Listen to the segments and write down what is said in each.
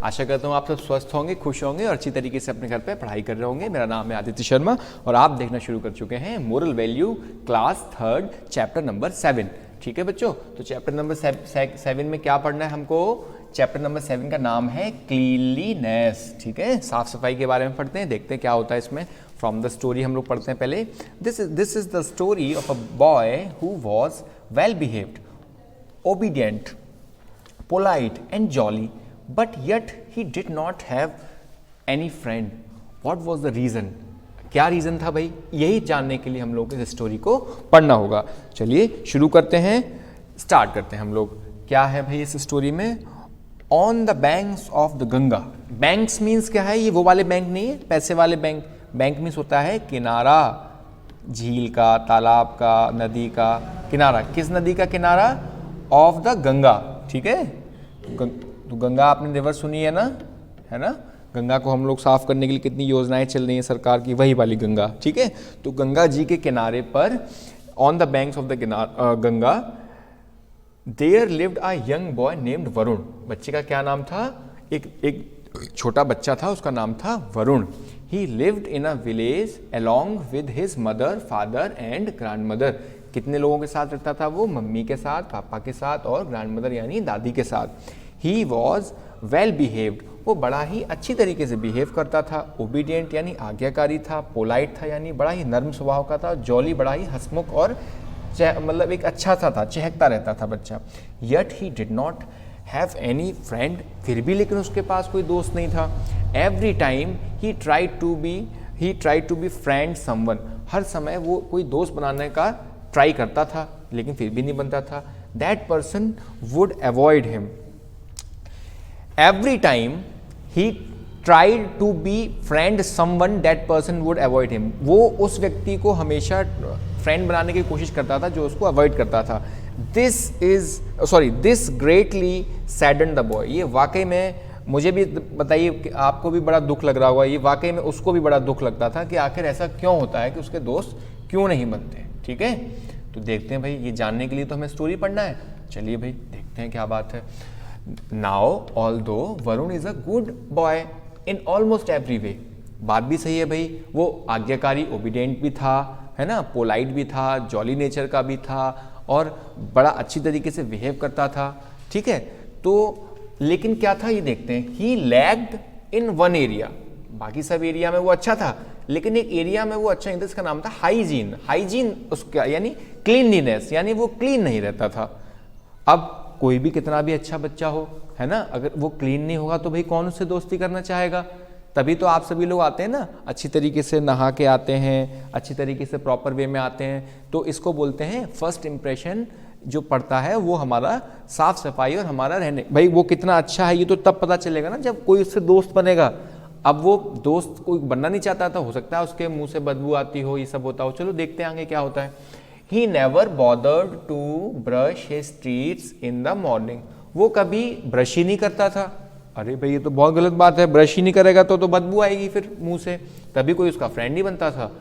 आशा करता हूँ आप सब स्वस्थ होंगे, खुश होंगे और अच्छी तरीके से अपने घर पे पढ़ाई कर रहे होंगे। मेरा नाम है आदित्य शर्मा और आप देखना शुरू कर चुके हैं moral value class 3 chapter number 7। ठीक है बच्चों, तो चैप्टर नंबर 7 में क्या पढ़ना है हमको? चैप्टर नंबर 7 का नाम है क्लीनलीनेस। ठीक है, साफ सफाई के बारे में पढ़ते हैं, देखते हैं क्या होता है इसमें। फ्रॉम द स्टोरी हम लोग पढ़ते हैं पहले। This is the story of a boy who was well behaved, obedient, polite and jolly, but yet he did not have any friend. What was the reason? क्या रीज़न था भाई? यही जानने के लिए हम लोग इस स्टोरी को पढ़ना होगा। चलिए शुरू करते हैं, स्टार्ट करते हैं हम लोग। क्या है भाई इस स्टोरी में? On the banks of the Ganga. Banks means क्या है? ये वो वाले बैंक नहीं है, पैसे वाले बैंक। बैंक मीन्स होता है किनारा, झील का, तालाब का, नदी का किनारा। किस नदी का किनारा? Of the Ganga. ठीक है, तो गंगा आपने रिवर सुनी है ना? गंगा को हम लोग साफ करने के लिए कितनी योजनाएं चल रही हैं सरकार की, वही वाली गंगा। ठीक है, तो गंगा जी के किनारे पर, on the banks of the Ganga, there lived a young boy named Varun. बच्चे का क्या नाम था? एक छोटा बच्चा था, उसका नाम था वरुण। ही lived in a village along with his mother, father and grandmother. कितने लोगों के साथ रहता था वो? मम्मी के साथ, पापा के साथ और ग्रैंडमदर यानी दादी के साथ। ही वॉज वेल बिहेव्ड, वो बड़ा ही अच्छी तरीके से बिहेव करता था। ओबीडियंट यानी आज्ञाकारी था। पोलाइट था यानी बड़ा ही नर्म स्वभाव का था। जॉली बड़ा ही हंसमुख और मतलब एक अच्छा सा था, चहकता रहता था बच्चा। Yet he did not have any friend, फिर भी लेकिन उसके पास कोई दोस्त नहीं था। Every time he tried to be friend someone, हर समय वो कोई दोस्त बनाने का ट्राई करता था लेकिन फिर भी नहीं बनता था। That person would avoid him. Every time he tried to be friend someone, that person would avoid him. वो उस व्यक्ति को हमेशा फ्रेंड बनाने की कोशिश करता था जो उसको अवॉइड करता था। This greatly saddened the boy. ये वाकई में, मुझे भी बताइए, आपको भी बड़ा दुख लग रहा होगा। ये वाकई में उसको भी बड़ा दुख लगता था कि आखिर ऐसा क्यों होता है कि उसके दोस्त क्यों नहीं बनते। ठीक है, तो देखते हैं भाई, ये जानने के लिए तो हमें स्टोरी पढ़ना है। चलिए भाई देखते हैं क्या बात है। Now although Varun is a good boy in almost every way. बात भी सही है भाई, वो आज्ञाकारी, ओबीडियंट भी था, है ना, पोलाइट भी था, जॉली नेचर का भी था और बड़ा अच्छी तरीके से बिहेव करता था। ठीक है, तो लेकिन क्या था ये देखते हैं। ही लैग्ड इन वन एरिया, बाकी सब एरिया में वो अच्छा था लेकिन एक एरिया में वो अच्छा नहीं था, इसका नाम था हाइजीन। हाइजीन उसका यानी क्लीनलीनेस, यानी वो क्लीन नहीं रहता था। अब कोई भी कितना भी अच्छा बच्चा हो, है ना, अगर वो क्लीन नहीं होगा तो भाई कौन उससे दोस्ती करना चाहेगा? तभी तो आप सभी लोग आते हैं ना, अच्छी तरीके से नहा के आते हैं, अच्छी तरीके से प्रॉपर वे में आते हैं। तो इसको बोलते हैं फर्स्ट इंप्रेशन जो पड़ता है वो हमारा साफ सफाई और हमारा रहने। भाई वो कितना अच्छा है ये तो तब पता चलेगा ना जब कोई उससे दोस्त बनेगा। अब वो दोस्त कोई बनना नहीं चाहता था, हो सकता है उसके मुंह से बदबू आती हो, ये सब होता हो। चलो देखते हैं आगे क्या होता है। He never bothered to brush his teeths in the morning. वो कभी ब्रश ही नहीं करता था। अरे भाई ये तो बहुत गलत बात है, ब्रश ही नहीं करेगा तो बदबू आएगी फिर मुंह से, तभी कोई उसका फ्रेंड नहीं बनता था।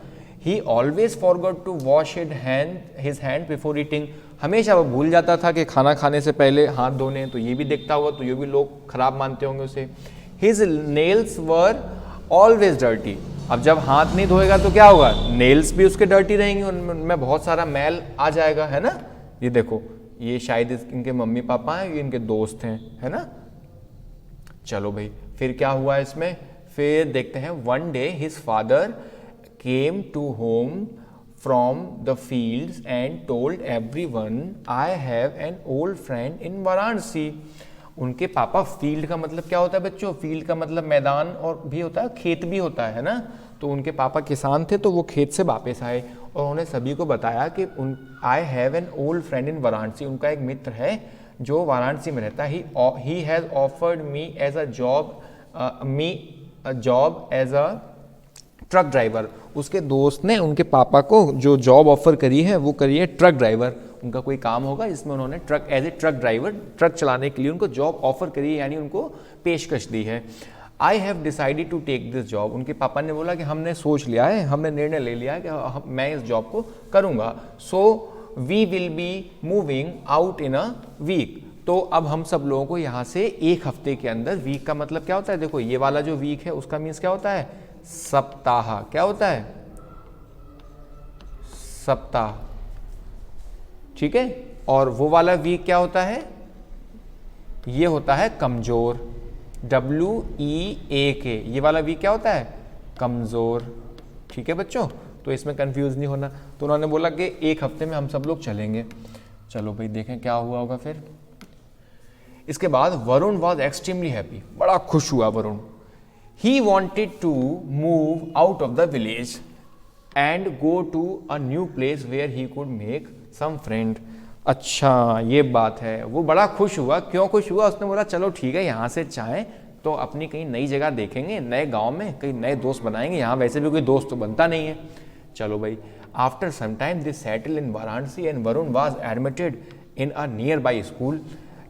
He always forgot to wash his hand before eating. हमेशा वो भूल जाता था कि खाना खाने से पहले हाथ धोने, तो ये भी देखता होगा, तो ये भी लोग खराब मानते होंगे उसे। His nails were always dirty. अब जब हाथ नहीं धोएगा तो क्या होगा? नेल्स भी उसके डर्टी रहेंगे, उनमें बहुत सारा मैल आ जाएगा, है ना। ये देखो, ये शायद इनके मम्मी पापा हैं, ये इनके दोस्त हैं, है ना। चलो भाई फिर क्या हुआ इसमें, फिर देखते हैं। One day his father came to home from the fields and told everyone I have an old friend in Varanasi. उनके पापा, फील्ड का मतलब क्या होता है बच्चों? फील्ड का मतलब मैदान और भी होता है, खेत भी होता है ना। तो उनके पापा किसान थे, तो वो खेत से वापस आए और उन्होंने सभी को बताया कि I have an old friend in Varanasi. उनका एक मित्र है जो वाराणसी में रहता है। He has offered me as a job as a truck driver. उसके दोस्त ने उनके पापा को जो जॉब ऑफर करी है वो करी है ट्रक ड्राइवर। उनका कोई काम होगा जिसमें उन्होंने as a truck driver, truck चलाने के लिए उनको जॉब ऑफर करी है, यानी उनको पेशकश दी है। I have decided to take this job. उनके पापा ने बोला कि हमने सोच लिया है, हमने निर्णय ले लिया है कि मैं इस जॉब को करूँगा। So we will be moving out in a week. तो अब हम सब लोगों को यहाँ से एक हफ्ते के अंदर, वीक का मतलब क्या होता है, देखो ये वाला जो वीक है उसका मीन्स क्या होता है, सप्ताह। क्या होता है, सप्ताह, ठीक है। और वो वाला वीक क्या होता है, ये होता है कमजोर, WEAK। ये वाला वीक क्या होता है, कमजोर, ठीक है बच्चों। तो इसमें कंफ्यूज नहीं होना। तो उन्होंने बोला कि एक हफ्ते में हम सब लोग चलेंगे। चलो भाई देखें क्या हुआ होगा फिर। इसके बाद वरुण वॉज एक्सट्रीमली हैप्पी, बड़ा खुश हुआ Varun. He wanted to move out of the village and go to a new place where he could make some friend. अच्छा ये बात है, वो बड़ा खुश हुआ। क्यों खुश हुआ, उसने बोला चलो ठीक है, यहाँ से चाहें तो अपनी कहीं नई जगह देखेंगे, नए गांव में कहीं नए दोस्त बनाएंगे, यहाँ वैसे भी कोई दोस्त तो बनता नहीं है। चलो भाई, after some time they settle in Varanasi and Varun was admitted in a nearby school.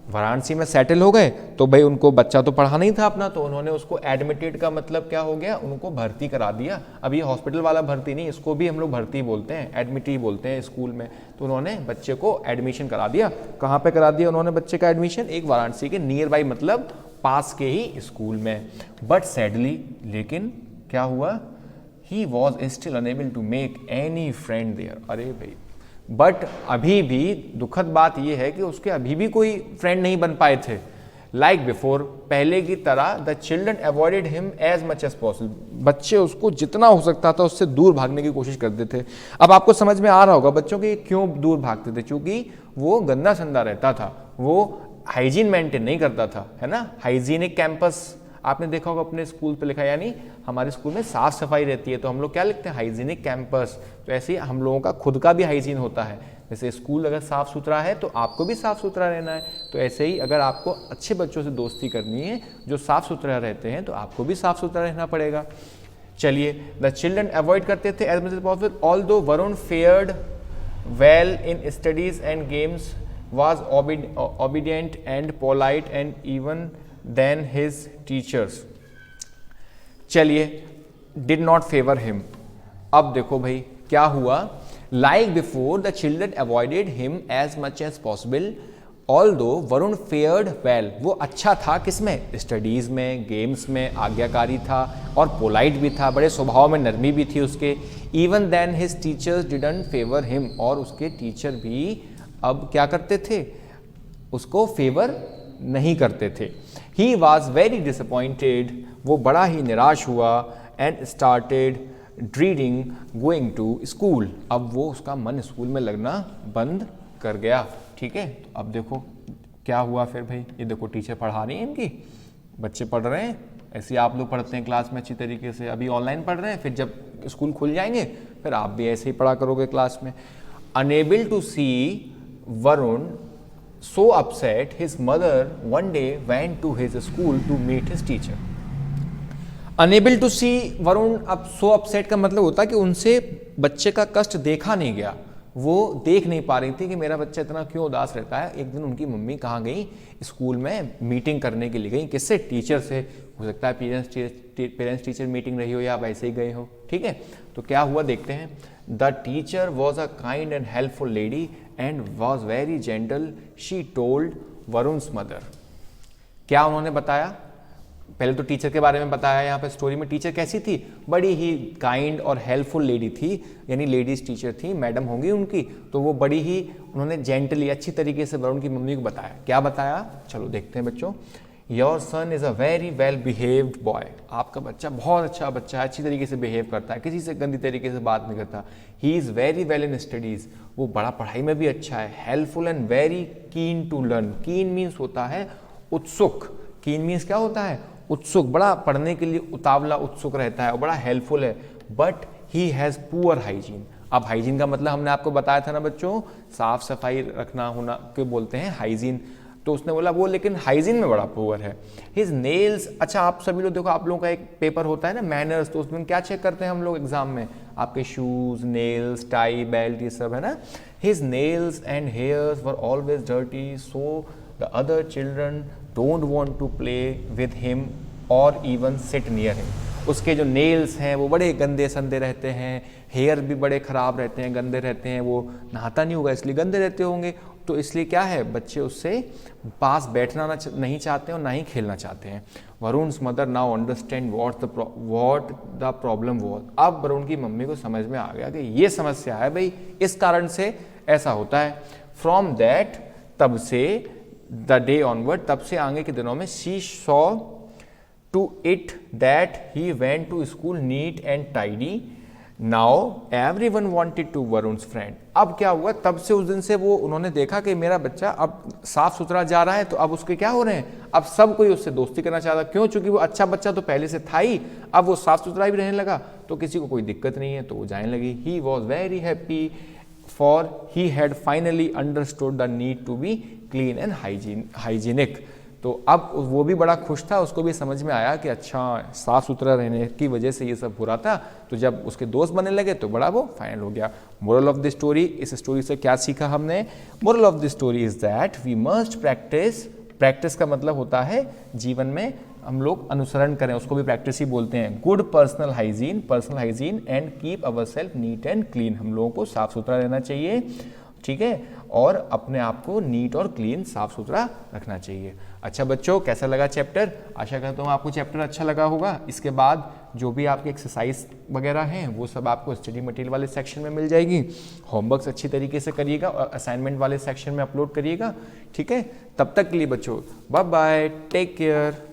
Varanasi में सेटल हो गए तो भाई उनको बच्चा तो पढ़ा नहीं था अपना, तो उन्होंने उसको एडमिटेड का मतलब क्या हो गया, उनको भर्ती करा दिया। अब ये हॉस्पिटल वाला भर्ती नहीं, इसको भी हम लोग भर्ती बोलते हैं, एडमिट ही बोलते हैं स्कूल में। तो उन्होंने बच्चे को एडमिशन करा दिया। कहाँ पे करा दिया उन्होंने बच्चे का एडमिशन, एक वाराणसी के नियर बाई मतलब पास के ही स्कूल में। बट सैडली, लेकिन क्या हुआ, he was still unable to make any friend there. अरे भाई, बट अभी भी दुखद बात यह है कि उसके अभी भी कोई फ्रेंड नहीं बन पाए थे। लाइक बिफोर, पहले की तरह the children avoided him as much as possible. बच्चे उसको जितना हो सकता था उससे दूर भागने की कोशिश करते थे। अब आपको समझ में आ रहा होगा बच्चों कि क्यों दूर भागते थे, क्योंकि वो गंदा संदा रहता था, वो हाइजीन मेंटेन नहीं करता था, है ना। हाइजीनिक कैंपस आपने देखा होगा अपने स्कूल पे लिखा, यानी हमारे स्कूल में साफ सफाई रहती है, तो हम लोग क्या लिखते हैं, हाइजीनिक कैंपस। तो ऐसे ही हम लोगों का खुद का भी हाइजीन होता है। जैसे स्कूल अगर साफ सुथरा है तो आपको भी साफ सुथरा रहना है। तो ऐसे ही अगर आपको अच्छे बच्चों से दोस्ती करनी है जो साफ सुथरा रहते हैं, तो आपको भी साफ सुथरा रहना पड़ेगा। चलिए, द चिल्ड्रन अवॉइड करते थे as much as possible, although Varun fared well in studies and games, was obedient and polite and even than his teachers. चलिए, did not favor him. अब देखो भाई क्या हुआ, like before the children avoided him as much as possible, although Varun fared well, वो अच्छा था किसमें, स्टडीज़ में, गेम्स में आज्ञाकारी था और पोलाइट भी था, बड़े स्वभाव में नरमी भी थी उसके। even then his teachers didn't favor him, और उसके टीचर भी अब क्या करते थे, उसको फेवर नहीं करते थे। ही वॉज वेरी डिसअपॉइंटेड, वो बड़ा ही निराश हुआ। And started dreading going to school, अब वो उसका मन स्कूल में लगना बंद कर गया। ठीक है, तो अब देखो क्या हुआ फिर भाई, ये देखो टीचर पढ़ा रही है, इनकी बच्चे पढ़ रहे हैं, ऐसे आप लोग पढ़ते हैं क्लास में अच्छी तरीके से, अभी ऑनलाइन पढ़ रहे हैं, फिर जब स्कूल खुल जाएंगे फिर आप भी ऐसे ही पढ़ा करोगे क्लास में। Unable to see Varun so upset, his mother one day went to his school to meet his teacher. Unable to see Varun, अब so upset का मतलब होता है कि उनसे बच्चे का कष्ट देखा नहीं गया, वो देख नहीं पा रही थी कि मेरा बच्चा इतना क्यों उदास रहता है। एक दिन उनकी मम्मी कहाँ गई, स्कूल में मीटिंग करने के लिए गई, किससे, टीचर से। हो सकता है पेरेंट्स टीचर मीटिंग रही हो या आप ऐसे ही गए हो। ठीक है, तो क्या हुआ देखते हैं। The teacher was a kind and helpful lady and was very gentle, she told Varun's mother. क्या उन्होंने बताया, पहले तो टीचर के बारे में बताया यहाँ पे स्टोरी में। टीचर कैसी थी, बड़ी ही काइंड और हेल्पफुल लेडी थी, यानी लेडीज टीचर थी, मैडम होंगी उनकी, तो वो बड़ी ही उन्होंने जेंटली अच्छी तरीके से वरुण की मम्मी को बताया। क्या बताया, चलो देखते हैं बच्चों। Your son is a very well behaved boy, आपका बच्चा बहुत अच्छा बच्चा है, अच्छी तरीके से बिहेव करता है, किसी से गंदी तरीके से बात नहीं करता। He is very well in studies, वो बड़ा पढ़ाई में भी अच्छा है। Helpful and very keen to learn, keen means होता है उत्सुक, कीन मीन्स क्या होता है, उत्सुक, बड़ा पढ़ने के लिए उतावला उत्सुक रहता है और बड़ा हेल्पफुल है। But he has poor hygiene, अब हाइजीन का मतलब हमने आपको बताया था ना बच्चों, साफ सफाई रखना होना के बोलते हैं हाइजीन। तो उसने बोला वो लेकिन हाइजीन में बड़ा पुअर है। हिज नेल्स, अच्छा आप सभी लोग देखो, आप लोगों का एक पेपर होता है ना मैनर्स, तो उसमें क्या चेक करते हैं हम लोग एग्जाम में, आपके शूज, नेल्स, टाई, बेल्ट, ये सब है ना। His nails and hairs were always dirty, so the other children don't want to play with him और इवन सिट नियर हिम। उसके जो नेल्स हैं वो बड़े गंदे संदे रहते हैं, हेयर भी बड़े ख़राब रहते हैं, गंदे रहते हैं, वो नहाता नहीं होगा इसलिए गंदे रहते होंगे, तो इसलिए क्या है, बच्चे उससे पास बैठना नहीं चाहते और ना ही खेलना चाहते हैं। Varun's mother now understand what the problem was. अब वरुण की मम्मी को समझ में आ गया कि ये समस्या है भाई, इस कारण से ऐसा होता है। फ्रॉम दैट, तब से, द डे ऑनवर्ड, तब से आगे के दिनों में, she saw to it that he went to school neat and tidy. Now everyone wanted to Varun's friend. अब क्या हुआ, तब से उस दिन से वो उन्होंने देखा कि मेरा बच्चा अब साफ सुथरा जा रहा है, तो अब उसके क्या हो रहे हैं, अब सब कोई उससे दोस्ती करना चाहता। क्यों? चूंकि वो अच्छा बच्चा तो पहले से था ही, अब वो साफ सुथरा भी रहने लगा तो किसी को कोई दिक्कत नहीं है, तो वो जाने लगी। He was very happy for he had finally understood the need to be clean and hygienic. तो अब वो भी बड़ा खुश था, उसको भी समझ में आया कि अच्छा साफ सुथरा रहने की वजह से ये सब हो रहा था। तो जब उसके दोस्त बनने लगे तो बड़ा वो फाइनल हो गया। मोरल ऑफ द स्टोरी, इस स्टोरी से क्या सीखा हमने? Moral of the story is that we must practice. Practice का मतलब होता है जीवन में हम लोग अनुसरण करें, उसको भी प्रैक्टिस ही बोलते हैं। Good personal hygiene and keep our self neat and clean. हम लोगों को साफ सुथरा रहना चाहिए, ठीक है, और अपने आप को नीट और क्लीन, साफ सुथरा रखना चाहिए। अच्छा बच्चों, कैसा लगा चैप्टर? आशा करता हूँ आपको चैप्टर अच्छा लगा होगा। इसके बाद जो भी आपके एक्सरसाइज वगैरह हैं वो सब आपको स्टडी मटेरियल वाले सेक्शन में मिल जाएगी। होमवर्क्स अच्छी तरीके से करिएगा और असाइनमेंट वाले सेक्शन में अपलोड करिएगा, ठीक है। तब तक के लिए बच्चों बाय बाय, टेक केयर।